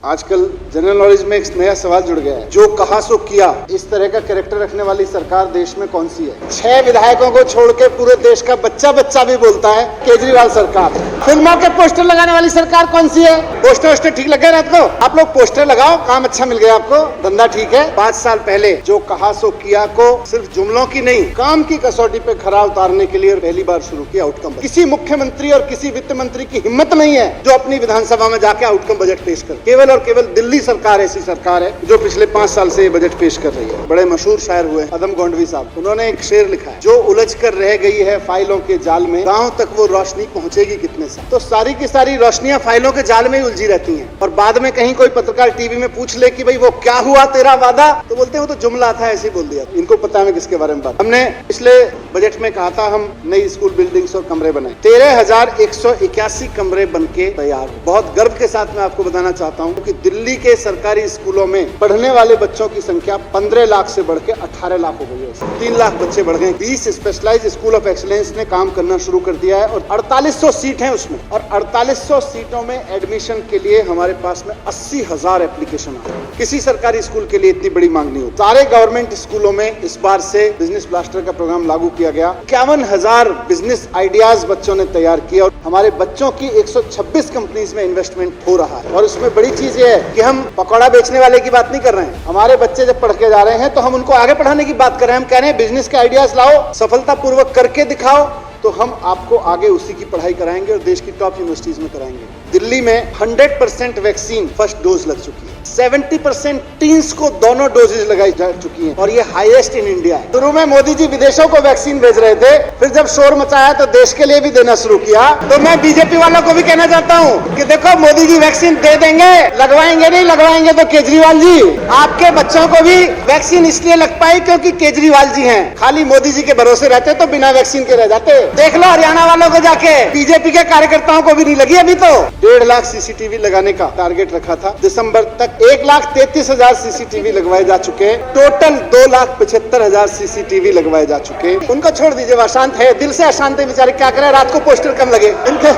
आजकल general knowledge में एक नया सवाल जुड़ गया है, जो कहा सो किया। इस तरह का कैरेक्टर रखने वाली सरकार देश में कौन सी है? 6 विधायकों को छोड़ के पूरे देश का बच्चा बच्चा भी बोलता है केजरीवाल सरकार। फिल्मों के पोस्टर लगाने वाली सरकार कौन सी है? पोस्टर ठीक लगे रात को? आप लोग पोस्टर लगाओ, काम अच्छा मिल गया आपको, धंधा ठीक है। 5 साल पहले जो कहा सो किया को सिर्फ जुमलों की नहीं, काम की कसौटी पे खरा उतारने के लिए पहली बार शुरू किया आउटकम। किसी मुख्यमंत्री और किसी वित्त मंत्री की हिम्मत नहीं है जो अपनी विधानसभा में जाके आउटकम बजट पेश कर। केवल और केवल दिल्ली सरकार ऐसी सरकार है जो पिछले 5 साल से ये बजट पेश कर रही है। बड़े मशहूर शायर हुए अदम गोंडवी साहब, उन्होंने एक शेर लिखा है, जो उलझ कर रह गई है फाइलों के जाल में, गांव तक वो रोशनी पहुंचेगी कितने साल। तो सारी की सारी रोशनियां फाइलों के जाल में ही उलझी रहती हैं, और बाद में कहीं कोई पत्रकार टीवी में पूछ ले कि भाई वो क्या हुआ तेरा वादा, तो बोलते हैं वो तो जुमला था, ऐसे ही बोल दिया। इनको पता है किसके बारे में बात। हमने पिछले बजट में कहा था हम नई स्कूल बिल्डिंग्स और कमरे बनाए, 13,181 कमरे बन के तैयार। बहुत गर्व के साथ मैं आपको बताना चाहता हूँ कि दिल्ली के सरकारी स्कूलों में पढ़ने वाले बच्चों की संख्या 15 लाख से बढ़ के 18 लाख हो गई है। 3 लाख बच्चे बढ़ गए। 20 स्पेशलाइज्ड स्कूल ऑफ एक्सीलेंस ने काम करना शुरू कर दिया है और 4800 सीट है उसमें, और 4800 सीटों में एडमिशन के लिए हमारे पास में 80,000 एप्लीकेशन आ रहे हैं। किसी सरकारी स्कूल के लिए इतनी बड़ी मांग नहीं होती। सारे गवर्नमेंट स्कूलों में इस बार से बिजनेस ब्लास्टर का प्रोग्राम लागू किया गया। 51,000 बिजनेस आइडियाज बच्चों ने तैयार किए, और हमारे बच्चों की 126 कंपनीज में इन्वेस्टमेंट हो रहा है। और उसमें बड़ी चीज ये है कि हम पकौड़ा बेचने वाले की बात नहीं कर रहे हैं। हमारे बच्चे जब पढ़ के जा रहे हैं तो हम उनको आगे पढ़ाने की बात कर रहे हैं। हम कह रहे हैं बिजनेस के आइडियाज लाओ, सफलतापूर्वक करके दिखाओ, तो हम आपको आगे उसी की पढ़ाई कराएंगे और देश की टॉप यूनिवर्सिटीज में कराएंगे। दिल्ली में 100% वैक्सीन फर्स्ट डोज लग चुकी है। 70% टीन्स को दोनों डोजेज लगाई जा चुकी हैं, और ये हाईएस्ट इन इंडिया है। शुरू में मोदी जी विदेशों को वैक्सीन भेज रहे थे, फिर जब शोर मचाया तो देश के लिए भी देना शुरू किया। तो मैं बीजेपी वालों को भी कहना चाहता हूँ कि देखो, मोदी जी वैक्सीन दे देंगे, लगवाएंगे नहीं लगवाएंगे तो केजरीवाल जी, आपके बच्चों को भी वैक्सीन इसलिए लग पाई क्योंकि केजरीवाल जी हैं। खाली मोदी जी के भरोसे रहते तो बिना वैक्सीन के रह जाते। देख लो हरियाणा वालों को जाके, बीजेपी के कार्यकर्ताओं को भी नहीं लगी अभी तो। 1.5 लाख सीसीटीवी लगाने का टारगेट रखा था। दिसंबर तक 1,33,000 सीसीटीवी लगवाए जा चुके हैं। टोटल 2,75,000 सीसीटीवी लगवाए जा चुके हैं। उनको छोड़ दीजिए, अशांत है, दिल से अशांत है बेचारे, क्या करें। रात को पोस्टर कम लगे, इनके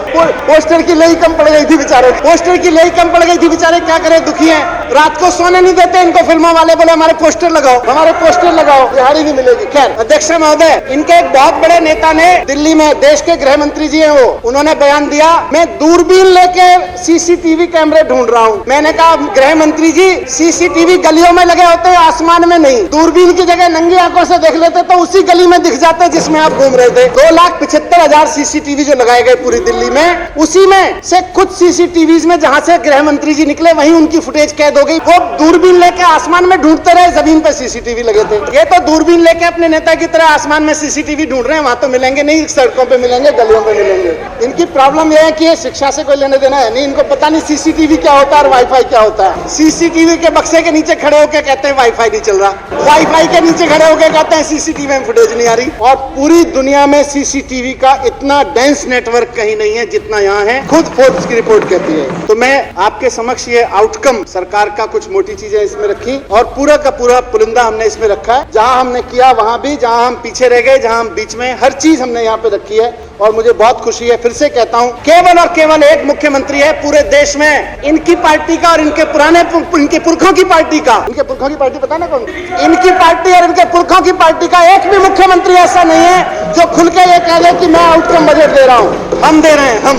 पोस्टर की लई कम पड़ गई थी बेचारे, पोस्टर की लई कम पड़ गई थी बेचारे, क्या करें, दुखी है। रात को सोने नहीं देते इनको फिल्मों वाले, बोले हमारे पोस्टर लगाओ, हमारे पोस्टर लगाओ, दिहाड़ी नहीं मिलेगी। खैर अध्यक्ष महोदय, इनके एक बहुत बड़े नेता ने दिल्ली में, देश के गृह मंत्री जी हैं वो, उन्होंने बयान दिया, मैं दूरबीन लेके सीसीटीवी कैमरे ढूंढ रहा हूँ। मैंने कहा गृह मंत्री जी, सीसीटीवी गलियों में लगे होते हैं, आसमान में नहीं। दूरबीन की जगह नंगी आंखों से देख लेते तो उसी गली में दिख जाते जिसमें आप घूम रहे थे। 2,75,000 सीसीटीवी जो लगाए गए पूरी दिल्ली में, उसी में से कुछ सीसीटीवी में जहां से गृह मंत्री जी निकले वहीं उनकी फुटेज कैद हो गई। वो दूरबीन लेके आसमान में ढूंढते रहे, जमीन पे सीसीटीवी लगे थे। ये तो दूरबीन लेके अपने नेता की तरह आसमान में सीसीटीवी ढूंढ रहे हैं, वहां तो मिलेंगे नहीं, सड़कों पे मिलेंगे, गलियों पे मिलेंगे। इनकी प्रॉब्लम यह है कि ये शिक्षा से कोई लेने देना है नहीं, इनको पता नहीं सीसीटीवी क्या होता है और वाईफाई क्या होता है। सीसीटीवी के बक्से के नीचे खड़े होकर कहते हैं वाईफाई नहीं चल रहा, वाईफाई के नीचे खड़े होकर कहते हैं सीसीटीवी में फुटेज नहीं आ रही। और पूरी दुनिया में सीसीटीवी का इतना डेंस नेटवर्क कहीं नहीं है जितना यहाँ है, खुद फोर्ब्स की रिपोर्ट कहती है। तो मैं आपके समक्ष ये आउटकम सरकार का कुछ मोटी चीजें इसमें रखी, और पूरा का पूरा पुलिंदा हमने इसमें रखा है। जहां हमने किया वहां भी, जहां हम पीछे रह गए, जहां हम बीच में, हर चीज हमने यहाँ पे रखी है। और मुझे बहुत खुशी है, फिर से कहता हूं, केवल और केवल एक मुख्यमंत्री है पूरे देश में, इनकी पार्टी का और इनके पुरखों की पार्टी का। इनके पुरखों की पार्टी पता ना कौन? इनकी पार्टी और इनके पुरखों की पार्टी का एक भी मुख्यमंत्री ऐसा नहीं है जो खुल के ये कह ले कि मैं आउटकम बजट दे रहा हूं। हम दे रहे हैं, हम।